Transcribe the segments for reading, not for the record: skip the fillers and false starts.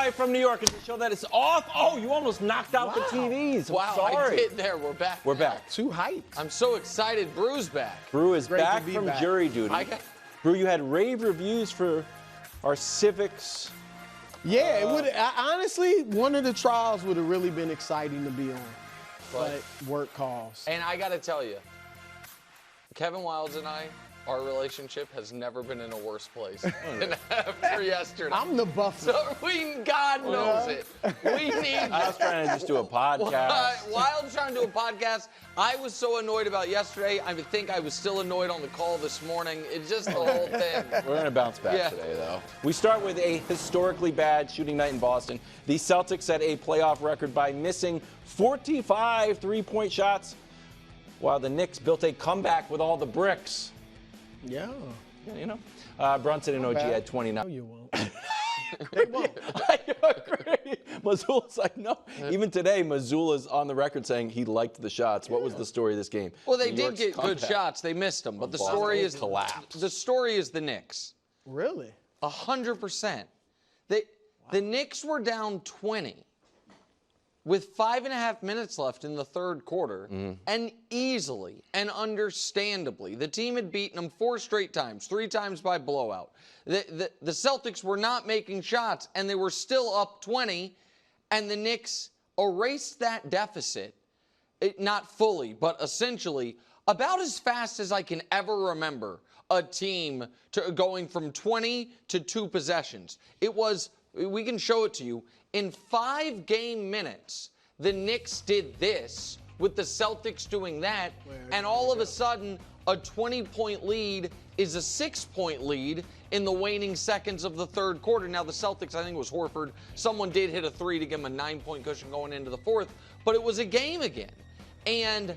live from New York. Is the show that is off? Oh, you almost knocked out the TVs. Wow, sorry. I did there. We're back. We're back. 2 hikes. I'm so excited. Brew's back. Brew is Great to back be from back. jury duty. Brew, you had rave reviews for our civics. Yeah, it would. Honestly, one of the trials would have really been exciting to be on, but work calls. And I got to tell you, Kevin Wildes and I, our relationship has never been in a worse place than after yesterday. I'm the buffer. So God knows it. We need I was trying to just do a podcast. Wildes trying to do a podcast. I was so annoyed about yesterday. I think I was still annoyed on the call this morning. It's just the whole thing. We're going to bounce back today, though. We start with a historically bad shooting night in Boston. The Celtics set a playoff record by missing 45 three-point shots, while the Knicks built a comeback with all the bricks. Yeah. You know, Brunson and OG had 29. No, you won't. They won't. I agree. Mazzulla's like, no. Even today, Mazzulla's on the record saying he liked the shots. What was the story of this game? Well, they New did York's get good comeback. shots. They missed them. But the Boston story is collapsed. The story is the Knicks. Really? 100%. The Knicks were down 20 with 5.5 minutes left in the third quarter, and easily and understandably, the team had beaten them 4 straight times, 3 times by blowout. The Celtics were not making shots, and they were still up 20, and the Knicks erased that deficit, not fully, but essentially, about as fast as I can ever remember a team going from 20 to 2 possessions. It was, we can show it to you, in 5 game minutes, the Knicks did this with the Celtics doing that, and all of a sudden, a 20-point lead is a 6-point lead in the waning seconds of the third quarter. Now, the Celtics, I think it was Horford, someone did hit a 3 to give him a 9-point cushion going into the fourth, but it was a game again. And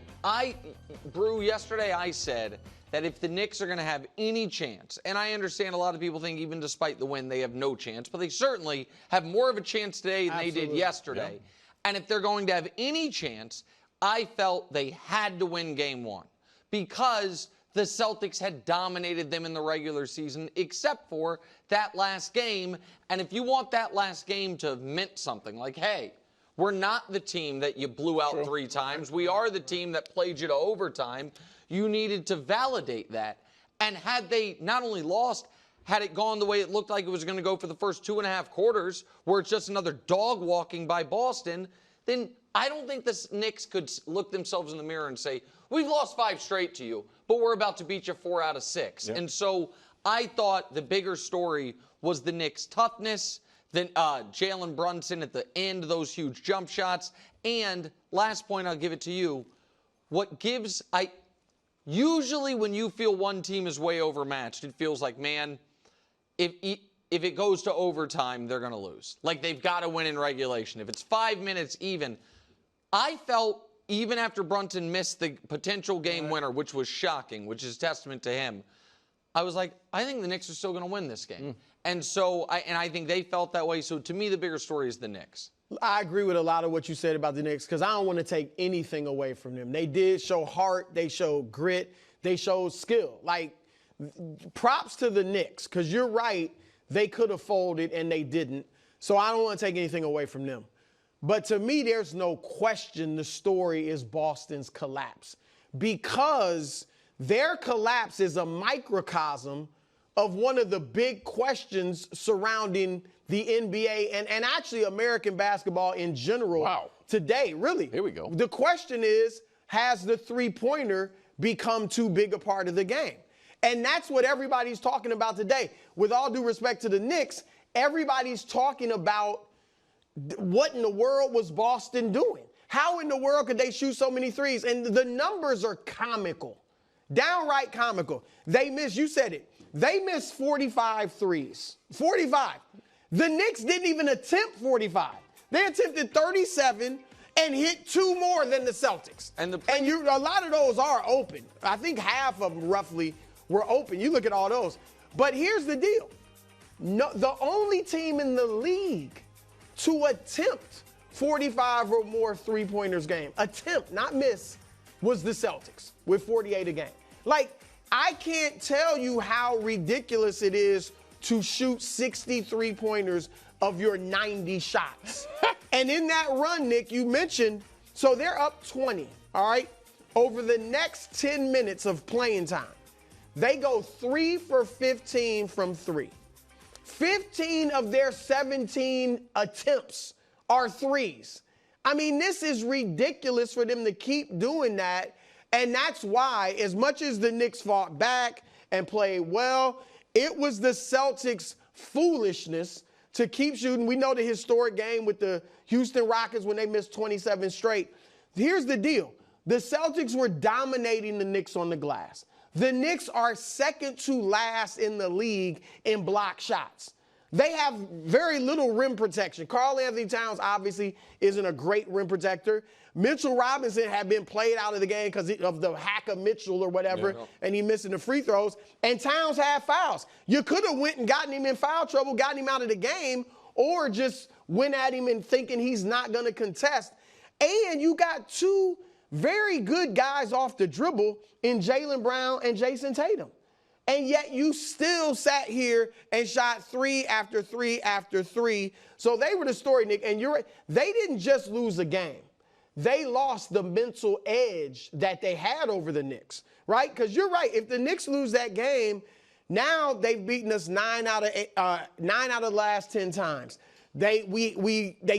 Brew, yesterday I said that if the Knicks are going to have any chance, and I understand a lot of people think even despite the win they have no chance, but they certainly have more of a chance today than they did yesterday. Yeah. And if they're going to have any chance, I felt they had to win game 1 because the Celtics had dominated them in the regular season except for that last game. And if you want that last game to have meant something, like, hey, we're not the team that you blew out 3 times. We are the team that played you to overtime. You needed to validate that. And had they not only lost, had it gone the way it looked like it was going to go for the first 2.5 quarters, where it's just another dog walking by Boston, then I don't think the Knicks could look themselves in the mirror and say, we've lost 5 straight to you, but we're about to beat you 4 out of 6. Yeah. And so I thought the bigger story was the Knicks' toughness, then Jalen Brunson at the end, those huge jump shots. And last point, I'll give it to you. Usually when you feel one team is way overmatched, it feels like, man, if it goes to overtime, they're going to lose. Like, they've got to win in regulation. If it's 5 minutes even, I felt even after Brunson missed the potential game winner, which was shocking, which is testament to him, I was like, I think the Knicks are still going to win this game. And so, I think they felt that way. So, to me, the bigger story is the Knicks. I agree with a lot of what you said about the Knicks because I don't want to take anything away from them. They did show heart. They showed grit. They showed skill. Like, props to the Knicks because you're right. They could have folded and they didn't. So I don't want to take anything away from them. But to me, there's no question the story is Boston's collapse because their collapse is a microcosm of one of the big questions surrounding the NBA and actually American basketball in general today, really. Here we go. The question is, has the three-pointer become too big a part of the game? And that's what everybody's talking about today. With all due respect to the Knicks, everybody's talking about what in the world was Boston doing? How in the world could they shoot so many threes? And the numbers are comical, downright comical. They missed, you said it, they missed 45 threes. 45. The Knicks didn't even attempt 45. They attempted 37 and hit 2 more than the Celtics. And a lot of those are open. I think half of them roughly were open. You look at all those. But here's the deal. No, the only team in the league to attempt 45 or more three-pointers game, attempt, not miss, was the Celtics with 48 a game. Like, I can't tell you how ridiculous it is to shoot 60 three-pointers of your 90 shots. And in that run, Nick, you mentioned, so they're up 20, all right? Over the next 10 minutes of playing time, they go 3 for 15 from 3. 15 of their 17 attempts are threes. I mean, this is ridiculous for them to keep doing that. And that's why, as much as the Knicks fought back and played well, it was the Celtics' foolishness to keep shooting. We know the historic game with the Houston Rockets when they missed 27 straight. Here's the deal. The Celtics were dominating the Knicks on the glass. The Knicks are second to last in the league in block shots. They have very little rim protection. Karl-Anthony Towns obviously isn't a great rim protector. Mitchell Robinson had been played out of the game because of the hack of Mitchell or whatever, and he missing the free throws. And Towns had fouls. You could have went and gotten him in foul trouble, gotten him out of the game, or just went at him and thinking he's not going to contest. And you got two very good guys off the dribble in Jaylen Brown and Jason Tatum. And yet you still sat here and shot 3 after 3 after 3. So they were the story, Nick. And you're right. They didn't just lose a game. They lost the mental edge that they had over the Knicks, right? Because you're right. If the Knicks lose that game, now they've beaten us 9 out of the last 10 times. They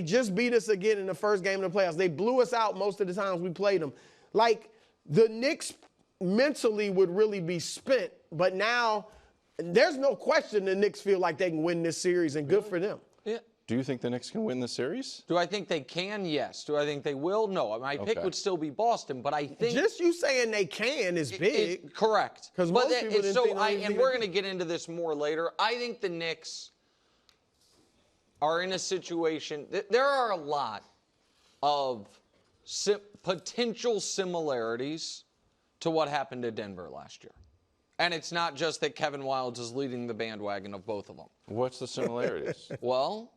just beat us again in the first game of the playoffs. They blew us out most of the times we played them. Like, the Knicks mentally would really be spent, but now there's no question the Knicks feel like they can win this series, and good for them. Yeah. Do you think the Knicks can win the series? Do I think they can? Yes. Do I think they will? No. My pick would still be Boston, but I think just you saying they can is big. Correct. Because most people didn't think and we're going to get into this more later. I think the Knicks are in a situation. There are a lot of potential similarities to what happened to Denver last year. And it's not just that Kevin Wildes is leading the bandwagon of both of them. What's the similarities? Well,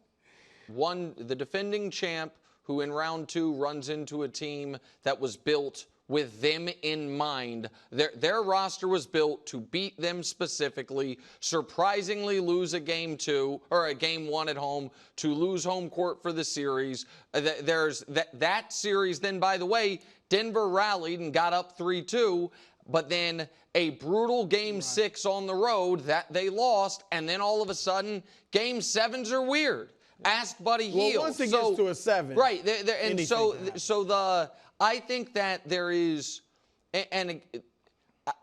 the defending champ who in round 2 runs into a team that was built with them in mind. Their roster was built to beat them specifically, surprisingly lose a game 2 or a game 1 at home, to lose home court for the series. There's that series. Then, by the way, Denver rallied and got up 3-2, but then a brutal game 6 on the road that they lost, and then all of a sudden, game 7s are weird. Ask Buddy Hield. Once it gets to a 7. Right, and I think that there is, and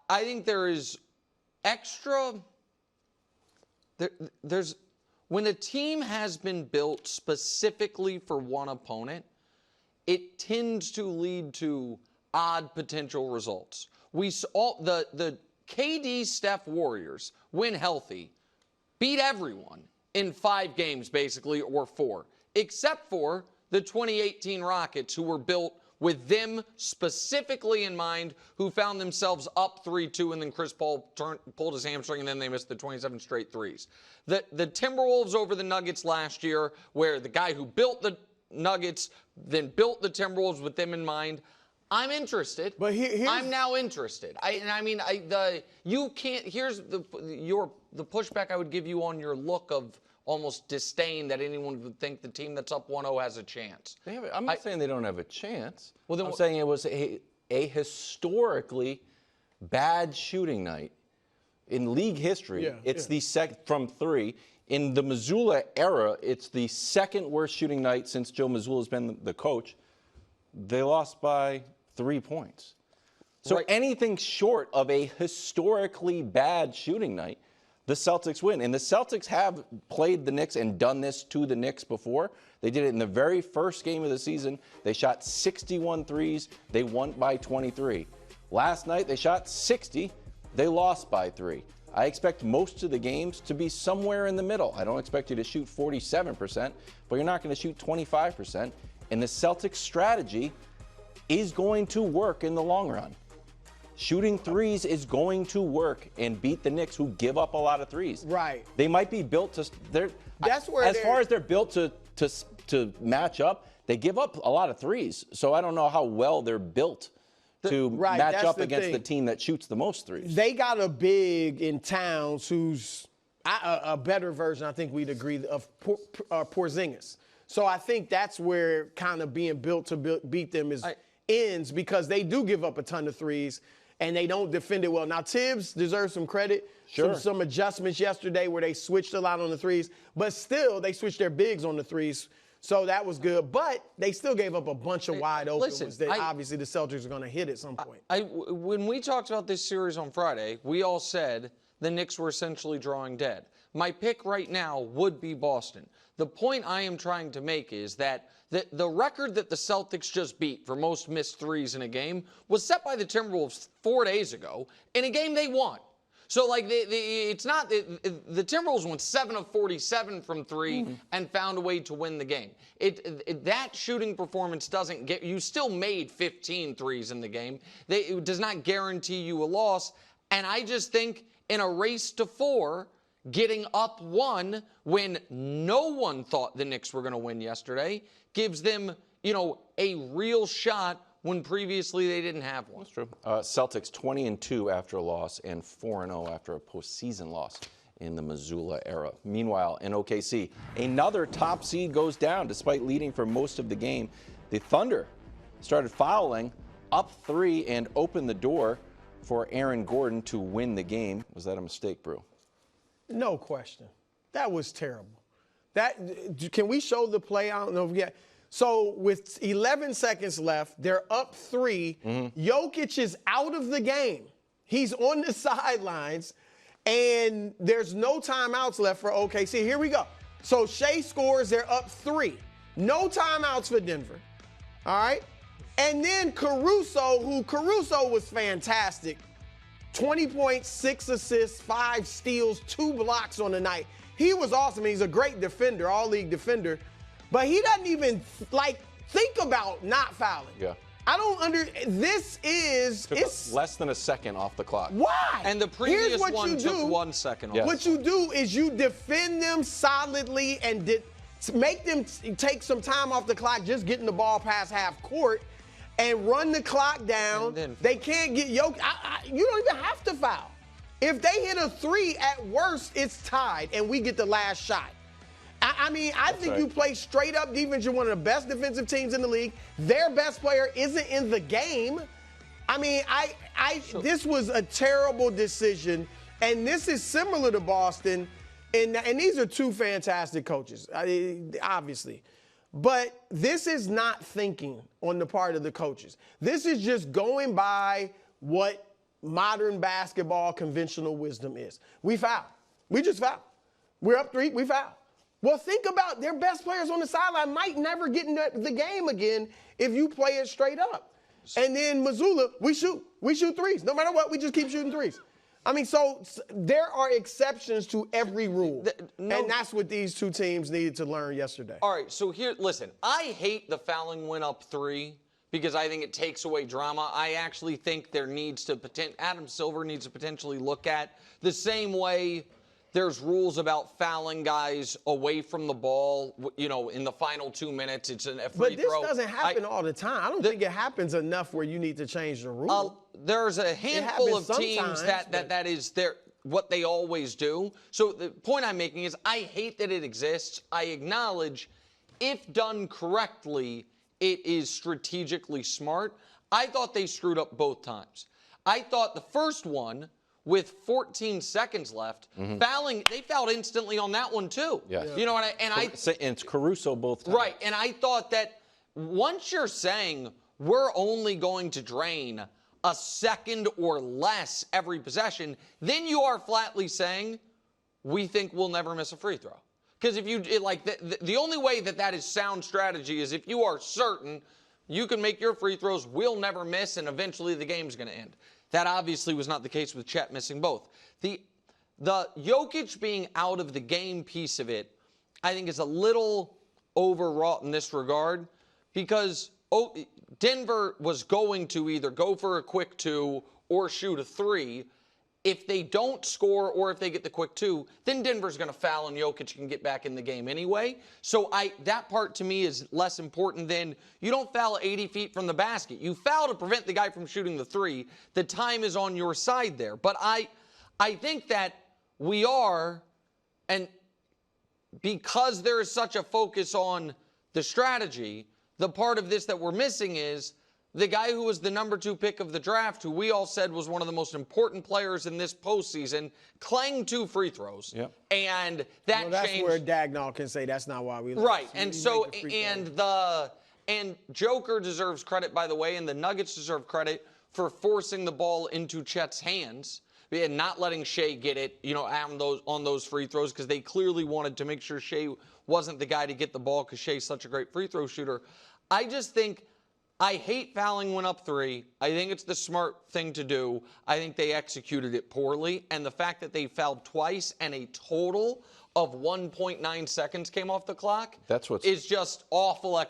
I think there is extra, there's, when a team has been built specifically for one opponent, it tends to lead to odd potential results. We saw the KD Steph Warriors, when healthy, beat everyone in 5 games basically, or 4, except for the 2018 Rockets, who were built with them specifically in mind, who found themselves up 3-2, and then Chris Paul pulled his hamstring, and then they missed the 27 straight threes. The Timberwolves over the Nuggets last year, where the guy who built the Nuggets then built the Timberwolves with them in mind. I'm interested. But I'm now interested. You can't. Here's the pushback I would give you on your look of almost disdain that anyone would think the team that's up 1-0 has a chance. I'm not saying they don't have a chance. Well, then I'm saying it was a historically bad shooting night in league history. It's the second from 3. In the Mazzulla era, it's the second worst shooting night since Joe Mazzulla's been the coach. They lost by 3 points. So anything short of a historically bad shooting night, the Celtics win. And the Celtics have played the Knicks and done this to the Knicks before. They did it in the very first game of the season. They shot 61 threes. They won by 23. Last night, they shot 60. They lost by 3. I expect most of the games to be somewhere in the middle. I don't expect you to shoot 47%, but you're not going to shoot 25%. And the Celtics strategy is going to work in the long run. Shooting threes is going to work and beat the Knicks, who give up a lot of threes. Right. They might be built to. That's where as far as they're built to match up, they give up a lot of threes. So I don't know how well they're built to match up against the team that shoots the most threes. They got a big in Towns who's a better version, I think we'd agree, of Porzingis. So I think that's where kind of being built to beat them ends, because they do give up a ton of threes and they don't defend it well. Now, Tibbs deserves some credit. Sure. Some adjustments yesterday where they switched a lot on the threes, but still they switched their bigs on the threes. So that was good. But they still gave up a bunch of wide open ones that obviously the Celtics are going to hit at some point. When we talked about this series on Friday, we all said the Knicks were essentially drawing dead. My pick right now would be Boston. The point I am trying to make is that the record that the Celtics just beat for most missed threes in a game was set by the Timberwolves 4 days ago in a game they won. So, like, it's not the Timberwolves went 7 of 47 from three and found a way to win the game. That shooting performance doesn't get you. Still made 15 threes in the game. It does not guarantee you a loss. And I just think in a race to 4, getting up 1 when no one thought the Knicks were going to win yesterday gives them, a real shot when previously they didn't have one. That's true. Celtics 20-2 after a loss and 4-0 after a postseason loss in the Missoula era. Meanwhile, in OKC, another top seed goes down despite leading for most of the game. The Thunder started fouling up 3 and opened the door for Aaron Gordon to win the game. Was that a mistake, Brew? No question. That was terrible. Can we show the play? I don't know if we got. So with 11 seconds left, they're up 3. Jokic is out of the game. He's on the sidelines, and there's no timeouts left for OKC. Here we go. So Shea scores. They're up 3. No timeouts for Denver. All right? And then Caruso was fantastic. 20 points, 6 assists, 5 steals, 2 blocks on the night. He was awesome. He's a great defender, all-league defender. But he doesn't even, think about not fouling. Yeah. I don't it's less than a second off the clock. Why? And the previous one took 1 second off. Yes. What you do is you defend them solidly and make them take some time off the clock, just getting the ball past half court, and run the clock down. They can't get Jokic. You don't even have to foul. If they hit a 3, at worst, it's tied, and we get the last shot. I think you play straight up defense. You're one of the best defensive teams in the league. Their best player isn't in the game. This was a terrible decision, and this is similar to Boston, and these are 2 fantastic coaches, obviously. But this is not thinking on the part of the coaches. This is just going by what modern basketball conventional wisdom is. We foul. We just foul. We're up 3, we foul. Well, think about their best players on the sideline might never get in the game again if you play it straight up. And then Missoula, we shoot threes. No matter what, we just keep shooting threes. So there are exceptions to every rule. And that's what these 2 teams needed to learn yesterday. All right, so here, listen, I hate the fouling when up 3 because I think it takes away drama. I actually think Adam Silver needs to potentially look at the same way there's rules about fouling guys away from the ball, in the final 2 minutes. It's a free throw. But this doesn't happen all the time. I don't think it happens enough where you need to change the rule. There's a handful of teams that is what they always do. So the point I'm making is I hate that it exists. I acknowledge if done correctly, it is strategically smart. I thought they screwed up both times. I thought the first one, with 14 seconds left, they fouled instantly on that one too. Yes. And it's Caruso both times. Right, and I thought that once you're saying we're only going to drain a second or less every possession, then you are flatly saying we think we'll never miss a free throw. Because if the only way that is sound strategy is if you are certain you can make your free throws, we'll never miss, and eventually the game's going to end. That obviously was not the case with Chet missing both. The Jokic being out of the game piece of it, I think, is a little overwrought in this regard because Denver was going to either go for a quick 2 or shoot a 3. If they don't score or if they get the quick 2, then Denver's going to foul and Jokic can get back in the game anyway. So that part to me is less important than you don't foul 80 feet from the basket. You foul to prevent the guy from shooting the 3. The time is on your side there. But I think that we are And because there is such a focus on the strategy, the part of this that we're missing is the guy who was the number 2 pick of the draft, who we all said was one of the most important players in this postseason, clanged 2 free throws. Yep. And that that's changed. where Dagnall can say that's not why we lost. Right. And so, and Joker deserves credit, by the way, and the Nuggets deserve credit for forcing the ball into Chet's hands and not letting Shea get it, on those free throws, because they clearly wanted to make sure Shea wasn't the guy to get the ball because Shea's such a great free throw shooter. I just think I hate fouling when up 3. I think it's the smart thing to do. I think they executed it poorly. And the fact that they fouled twice and a total of 1.9 seconds came off the clock is just awful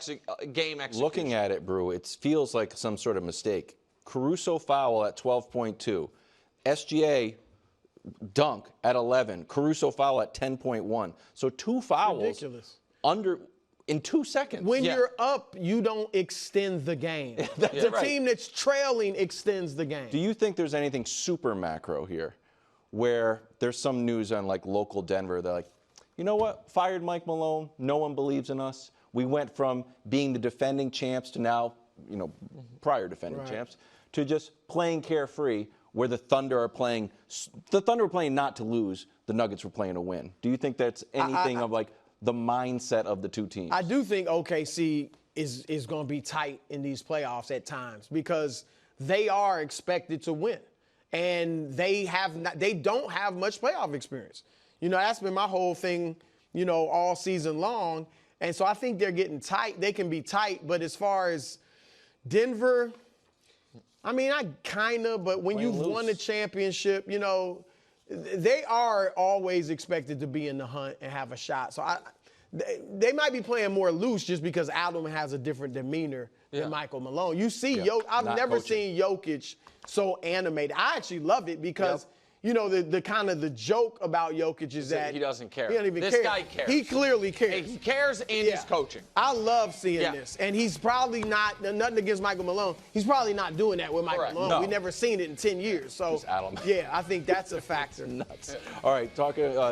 game execution. Looking at it, Brew, it feels like some sort of mistake. Caruso foul at 12.2. SGA dunk at 11. Caruso foul at 10.1. So 2 fouls. Ridiculous. In 2 seconds. When you're up, you don't extend the game. The team that's trailing extends the game. Do you think there's anything super macro here where there's some news on like local Denver? They're like, you know what? Fired Mike Malone. No one believes in us. We went from being the defending champs to now, prior defending champs, to just playing carefree, where the Thunder are playing. The Thunder were playing not to lose. The Nuggets were playing to win. Do you think that's anything of like the mindset of the two teams? I do think OKC is going to be tight in these playoffs at times because they are expected to win, and they don't have much playoff experience. That's been my whole thing, all season long. And so I think they're getting tight. They can be tight, but as far as Denver, but when you've won a championship, they are always expected to be in the hunt and have a shot. So they might be playing more loose just because Adam has a different demeanor than Michael Malone. You see, I've never seen Jokic so animated. I actually love it because the kind of the joke about Jokic is that he doesn't care. He doesn't even care. This guy cares. He clearly cares. He cares, and he's coaching. I love seeing this. And he's probably not, nothing against Michael Malone, he's probably not doing that with Michael Malone. No. We've never seen it in 10 years. So, yeah, I think that's a factor. Nuts. All right,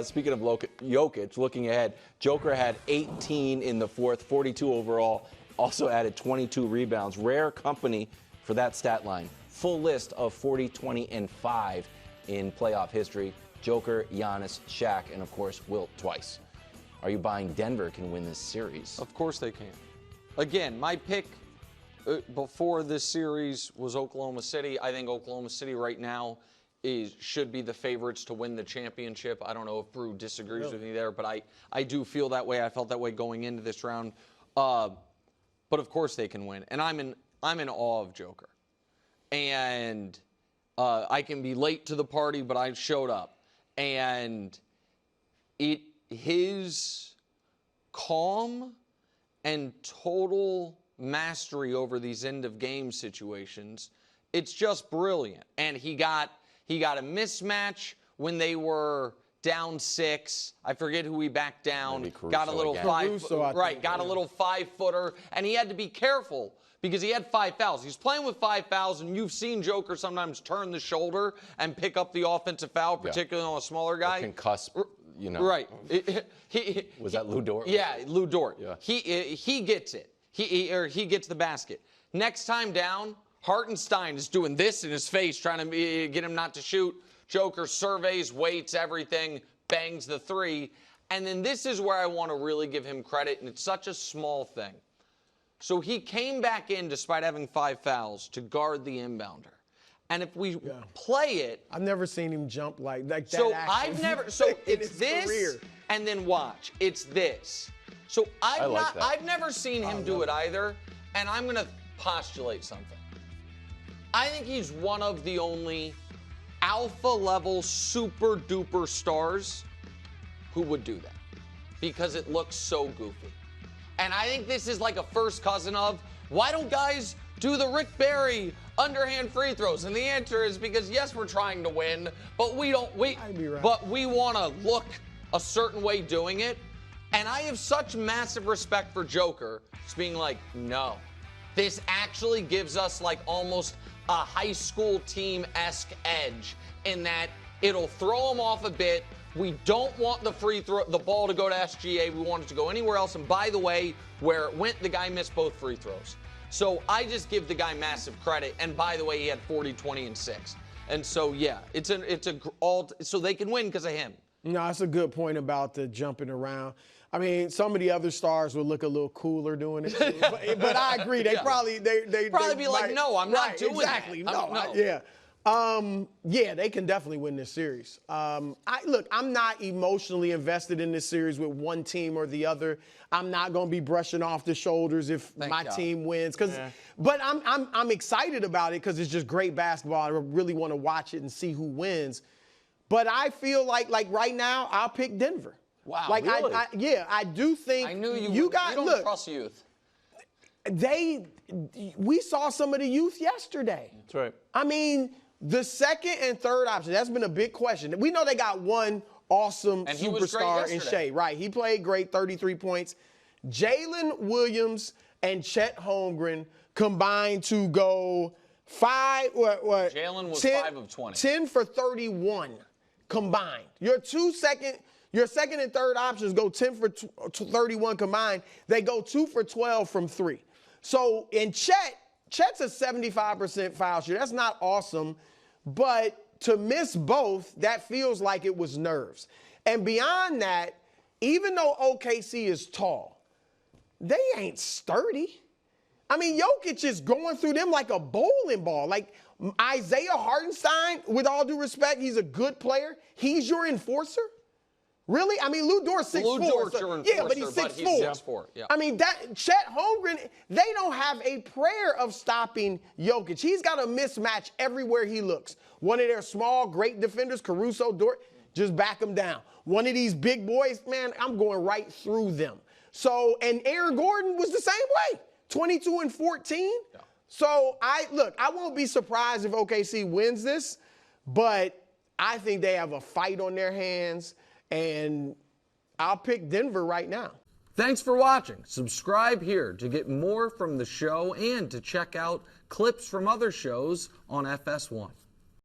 speaking of Jokic, looking ahead, Joker had 18 in the fourth, 42 overall, also added 22 rebounds. Rare company for that stat line. Full list of 40, 20, and 5 in playoff history. Joker, Giannis, Shaq, and of course, Wilt twice. Are you buying Denver can win this series? Of course they can. Again, my pick before this series was Oklahoma City. I think Oklahoma City right now should be the favorites to win the championship. I don't know if Brew disagrees with me there, but I do feel that way. I felt that way going into this round. But of course they can win. And I'm in awe of Joker. And I can be late to the party, but I showed up. And his calm and total mastery over these end-of-game situations, it's just brilliant. And he got a mismatch when they were down 6. I forget who he backed down. Got a little a little 5-footer, and he had to be careful because he had 5 fouls. He's playing with 5 fouls, and you've seen Joker sometimes turn the shoulder and pick up the offensive foul, particularly on a smaller guy. Or concuss, Right. Was that Lou Dort? Yeah, Lou Dort. Yeah. He gets it. He gets the basket. Next time down, Hartenstein is doing this in his face, trying to get him not to shoot. Joker surveys, waits, everything, bangs the 3. And then this is where I want to really give him credit, and it's such a small thing. So he came back in despite having 5 fouls to guard the inbounder. And if we play it, I've never seen him jump like that. So it's this, career. And then watch, it's this. So I've never seen him do it either, and I'm going to postulate something. I think he's one of the only alpha-level, super-duper stars who would do that because it looks so goofy. And I think this is like a first cousin of, why don't guys do the Rick Barry underhand free throws? And the answer is because, yes, we're trying to win, but we want to look a certain way doing it. And I have such massive respect for Joker, just being like, no, this actually gives us like almost a high school team-esque edge in that it'll throw them off a bit We don't want the ball to go to SGA. We want it to go anywhere else. And by the way, where it went, the guy missed both free throws. So I just give the guy massive credit. And by the way, he had 40, 20, and 6. And so, yeah, so they can win because of him. No, that's a good point about the jumping around. I mean, some of the other stars would look a little cooler doing it, too. but I agree. They probably be like, no, I'm not doing exactly. that. No, yeah, they can definitely win this series. I'm not emotionally invested in this series with one team or the other. I'm not going to be brushing off the shoulders if my team wins, but I'm excited about it because it's just great basketball. I really want to watch it and see who wins. But I feel like right now I'll pick Denver. Wow, like really? I do think I knew you don't trust youth. We saw some of the youth yesterday. That's right. I mean, the second and third option, that's been a big question. We know they got one awesome superstar in Shea. Right. He played great, 33 points. Jalen Williams and Chet Holmgren combined to go Jalen was 5 of 20. 10 for 31 combined. Your second and third options go 10 for 31 combined. They go 2 for 12 from 3. So in Chet's a 75% foul shooter. That's not awesome, but to miss both, that feels like it was nerves. And beyond that, even though OKC is tall, they ain't sturdy. I mean, Jokic is going through them like a bowling ball. Like Isaiah Hartenstein, with all due respect, he's a good player. He's your enforcer? Really? I mean, Lou Dort's 6'4". Lou Dort's your enforcer, yeah, but he's 6'4". Yeah. I mean, Chet Holmgren, they don't have a prayer of stopping Jokic. He's got a mismatch everywhere he looks. One of their small, great defenders, Caruso, Dort, just back him down. One of these big boys, man, I'm going right through them. So, and Aaron Gordon was the same way, 22 and 14. Yeah. So, I won't be surprised if OKC wins this, but I think they have a fight on their hands, and I'll pick Denver right now. Thanks for watching. Subscribe here to get more from the show and to check out clips from other shows on FS1.